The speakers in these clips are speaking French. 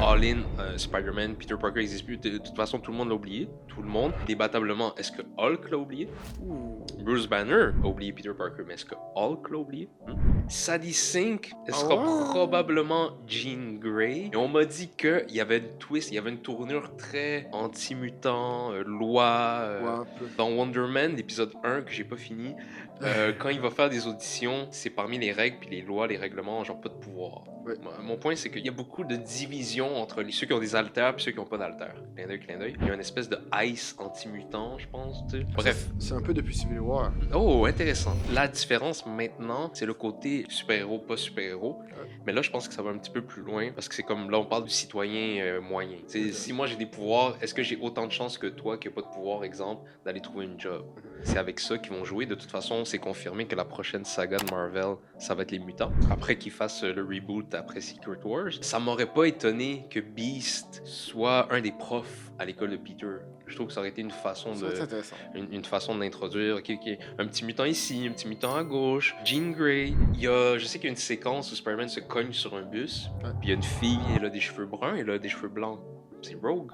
all-in Spider-Man, Peter Parker n'existe plus. De toute façon, tout le monde l'a oublié. Tout le monde. Débattablement, est-ce que Hulk l'a oublié? Bruce Banner a oublié Peter Parker, mais est-ce que Hulk l'a oublié? Sadie Sink, elle sera probablement Jean Grey. Et on m'a dit qu'il y avait une twist, il y avait une tournure très anti-mutant, loi. Dans Wonder Man, l'épisode 1 que j'ai pas fini, quand il va faire des auditions, c'est parmi les règles puis les lois, les règlements, genre pas de pouvoir. Ouais. Mon point, c'est qu'il y a beaucoup de division entre ceux qui ont des haltères et ceux qui n'ont pas d'haltères. Clin d'œil, clin d'œil. Il y a une espèce de ice anti-mutant, je pense. Tu sais. Bref. C'est un peu depuis Civil War. Oh, intéressant. La différence maintenant, c'est le côté super-héros, pas super-héros. Mais là, je pense que ça va un petit peu plus loin parce que c'est comme là, on parle du citoyen moyen. Si moi j'ai des pouvoirs, est-ce que j'ai autant de chances que toi qui n'as pas de pouvoir, exemple, d'aller trouver une job? C'est avec ça qu'ils vont jouer. De toute façon, c'est confirmé que la prochaine saga de Marvel, ça va être les mutants. Après qu'ils fassent le reboot après Secret Wars, ça m'aurait pas étonné que Beast soit un des profs à l'école de Peter. Je trouve que ça aurait été une façon de une façon de l'introduire. Ok, un petit mutant ici, un petit mutant à gauche. Jean Grey. Je sais qu'il y a une séquence où Spider-Man se cogne sur un bus. Puis il y a une fille, elle a des cheveux bruns, elle a des cheveux blancs. C'est Rogue.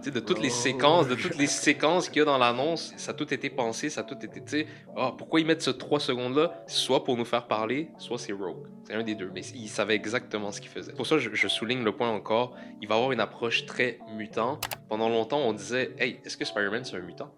Tu sais, de toutes les séquences qu'il y a dans l'annonce, ça a tout été pensé, ça a tout été, tu sais, pourquoi ils mettent ce 3 secondes-là? Soit pour nous faire parler, soit c'est Rogue. C'est un des deux, mais ils savaient exactement ce qu'ils faisaient. Pour ça, je souligne le point encore, il va avoir une approche très mutant. Pendant longtemps, on disait, hey, est-ce que Spider-Man c'est un mutant?